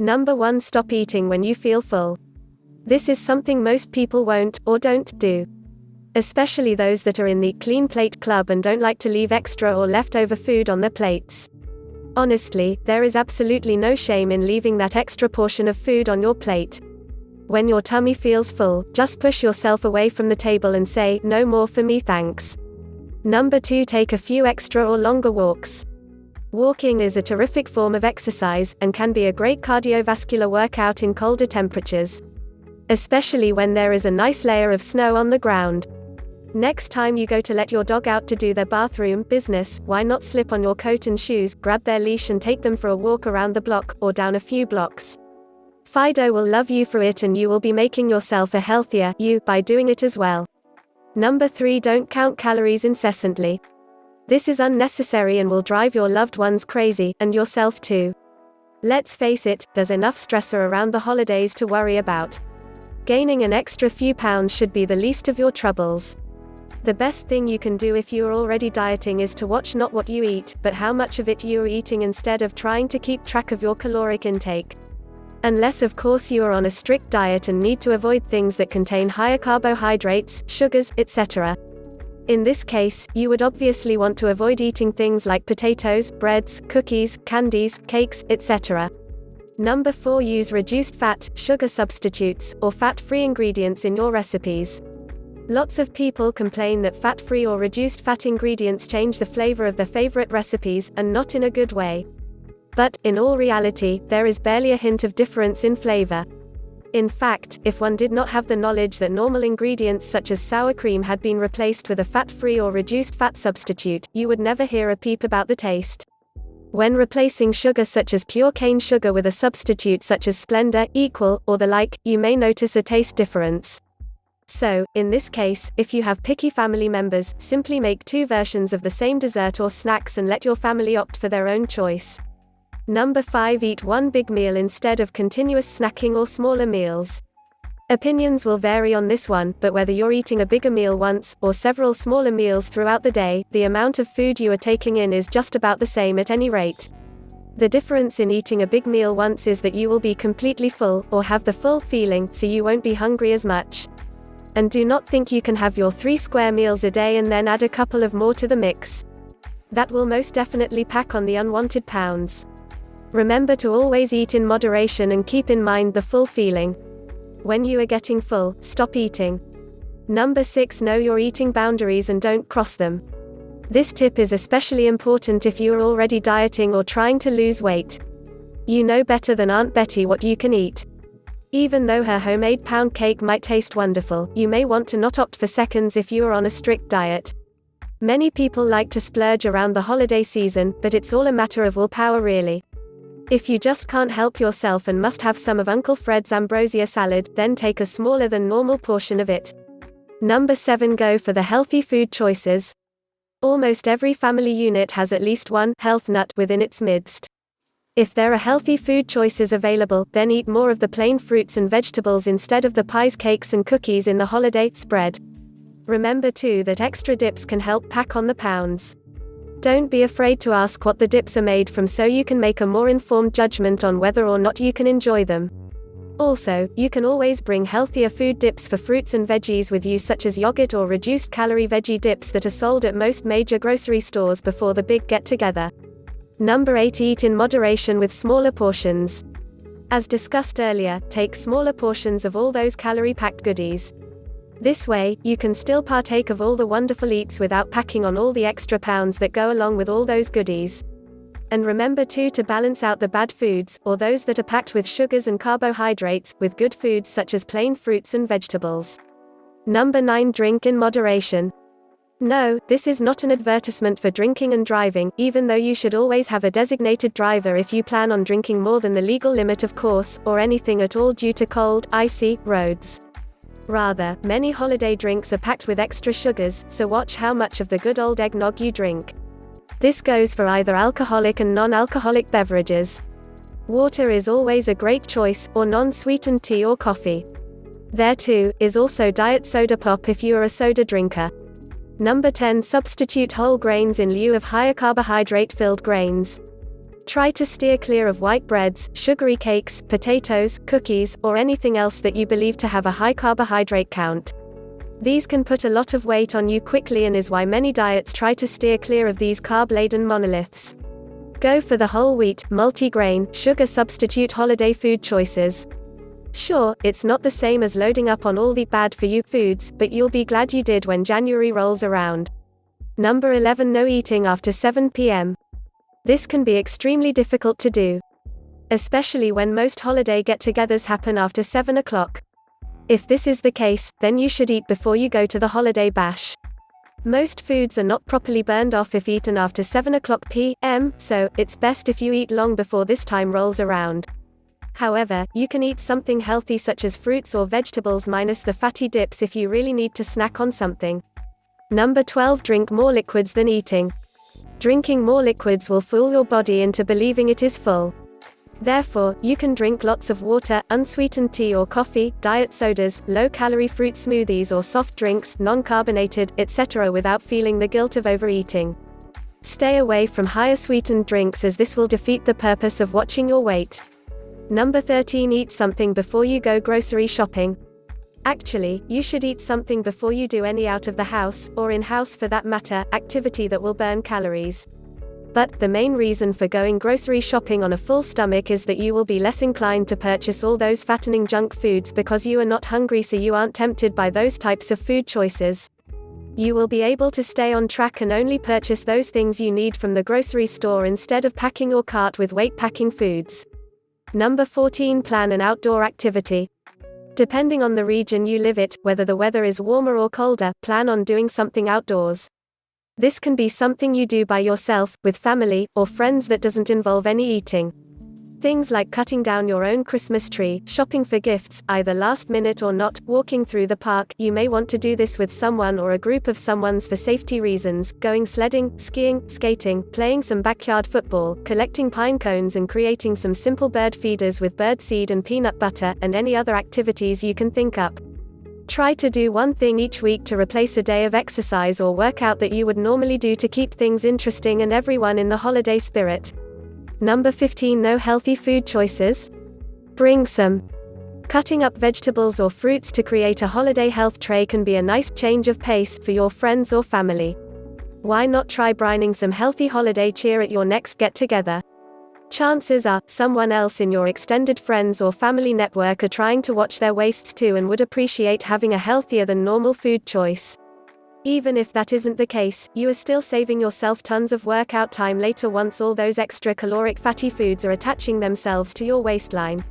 Number 1. Stop eating when you feel full. This is something most people won't, or don't, do. Especially those that are in the clean plate club and don't like to leave extra or leftover food on their plates. Honestly, there is absolutely no shame in leaving that extra portion of food on your plate. When your tummy feels full, just push yourself away from the table and say, "No more for me, thanks." Number 2. Take a few extra or longer walks. Walking is a terrific form of exercise, and can be a great cardiovascular workout in colder temperatures. Especially when there is a nice layer of snow on the ground. Next time you go to let your dog out to do their bathroom business, why not slip on your coat and shoes, grab their leash and take them for a walk around the block, or down a few blocks. Fido will love you for it, and you will be making yourself a healthier you by doing it as well. Number 3. Don't count calories incessantly. This is unnecessary and will drive your loved ones crazy, and yourself too. Let's face it, there's enough stressor around the holidays to worry about. Gaining an extra few pounds should be the least of your troubles. The best thing you can do if you are already dieting is to watch not what you eat, but how much of it you are eating, instead of trying to keep track of your caloric intake. Unless of course you are on a strict diet and need to avoid things that contain higher carbohydrates, sugars, etc. In this case, you would obviously want to avoid eating things like potatoes, breads, cookies, candies, cakes, etc. Number 4. Use reduced fat, sugar substitutes, or fat-free ingredients in your recipes. Lots of people complain that fat-free or reduced fat ingredients change the flavor of their favorite recipes, and not in a good way. But, in all reality, there is barely a hint of difference in flavor. In fact, if one did not have the knowledge that normal ingredients such as sour cream had been replaced with a fat-free or reduced fat substitute, you would never hear a peep about the taste. When replacing sugar such as pure cane sugar with a substitute such as Splendor, Equal, or the like, you may notice a taste difference. So, in this case, if you have picky family members, simply make 2 versions of the same dessert or snacks and let your family opt for their own choice. Number 5. Eat one big meal instead of continuous snacking or smaller meals. Opinions will vary on this one, but whether you're eating a bigger meal once, or several smaller meals throughout the day, the amount of food you are taking in is just about the same at any rate. The difference in eating a big meal once is that you will be completely full, or have the full feeling, so you won't be hungry as much. And do not think you can have your 3 square meals a day and then add a couple of more to the mix. That will most definitely pack on the unwanted pounds. Remember to always eat in moderation and keep in mind the full feeling. When you are getting full, stop eating. Number 6. Know your eating boundaries and don't cross them. This tip is especially important if you are already dieting or trying to lose weight. You know better than Aunt Betty what you can eat. Even though her homemade pound cake might taste wonderful, you may want to not opt for seconds if you are on a strict diet. Many people like to splurge around the holiday season, but it's all a matter of willpower really. If you just can't help yourself and must have some of Uncle Fred's ambrosia salad, then take a smaller than normal portion of it. Number 7. Go for the healthy food choices. Almost every family unit has at least one health nut within its midst. If there are healthy food choices available, then eat more of the plain fruits and vegetables instead of the pies, cakes and cookies in the holiday spread. Remember too that extra dips can help pack on the pounds. Don't be afraid to ask what the dips are made from, so you can make a more informed judgment on whether or not you can enjoy them. Also, you can always bring healthier food dips for fruits and veggies with you, such as yogurt or reduced calorie veggie dips that are sold at most major grocery stores before the big get-together. Number 8. Eat in moderation with smaller portions. As discussed earlier, take smaller portions of all those calorie-packed goodies. This way, you can still partake of all the wonderful eats without packing on all the extra pounds that go along with all those goodies. And remember too to balance out the bad foods, or those that are packed with sugars and carbohydrates, with good foods such as plain fruits and vegetables. Number 9. Drink in moderation. No, this is not an advertisement for drinking and driving, even though you should always have a designated driver if you plan on drinking more than the legal limit of course, or anything at all due to cold, icy roads. Rather, many holiday drinks are packed with extra sugars, so watch how much of the good old eggnog you drink. This goes for either alcoholic and non-alcoholic beverages. Water is always a great choice, or non-sweetened tea or coffee. There too, is also diet soda pop if you are a soda drinker. Number 10. Substitute whole grains in lieu of higher carbohydrate-filled grains. Try to steer clear of white breads, sugary cakes, potatoes, cookies, or anything else that you believe to have a high carbohydrate count. These can put a lot of weight on you quickly and is why many diets try to steer clear of these carb-laden monoliths. Go for the whole wheat, multi-grain, sugar substitute holiday food choices. Sure, it's not the same as loading up on all the bad-for-you foods, but you'll be glad you did when January rolls around. Number 11. No eating after 7 p.m. This can be extremely difficult to do, especially when most holiday get-togethers happen after 7 o'clock. If this is the case, then you should eat before you go to the holiday bash. Most foods are not properly burned off if eaten after 7 o'clock p.m., so it's best if you eat long before this time rolls around. However, you can eat something healthy such as fruits or vegetables minus the fatty dips if you really need to snack on something. Number 12. Drink more liquids than eating. Drinking more liquids will fool your body into believing it is full. Therefore, you can drink lots of water, unsweetened tea or coffee, diet sodas, low-calorie fruit smoothies or soft drinks, non-carbonated, etc. without feeling the guilt of overeating. Stay away from higher sweetened drinks as this will defeat the purpose of watching your weight. Number 13. Eat something before you go grocery shopping. Actually, you should eat something before you do any out of the house, or in-house for that matter, activity that will burn calories. But, the main reason for going grocery shopping on a full stomach is that you will be less inclined to purchase all those fattening junk foods because you are not hungry, so you aren't tempted by those types of food choices. You will be able to stay on track and only purchase those things you need from the grocery store instead of packing your cart with weight-packing foods. Number 14. Plan an outdoor activity. Depending on the region you live in, whether the weather is warmer or colder, plan on doing something outdoors. This can be something you do by yourself, with family, or friends that doesn't involve any eating. Things like cutting down your own Christmas tree, shopping for gifts, either last minute or not, walking through the park. You may want to do this with someone or a group of someones for safety reasons, going sledding, skiing, skating, playing some backyard football, collecting pine cones and creating some simple bird feeders with bird seed and peanut butter, and any other activities you can think up. Try to do one thing each week to replace a day of exercise or workout that you would normally do to keep things interesting and everyone in the holiday spirit. Number 15. No healthy food choices? Bring some. Cutting up vegetables or fruits to create a holiday health tray can be a nice change of pace for your friends or family. Why not try brining some healthy holiday cheer at your next get-together? Chances are, someone else in your extended friends or family network are trying to watch their waists too and would appreciate having a healthier than normal food choice. Even if that isn't the case, you are still saving yourself tons of workout time later once all those extra caloric fatty foods are attaching themselves to your waistline.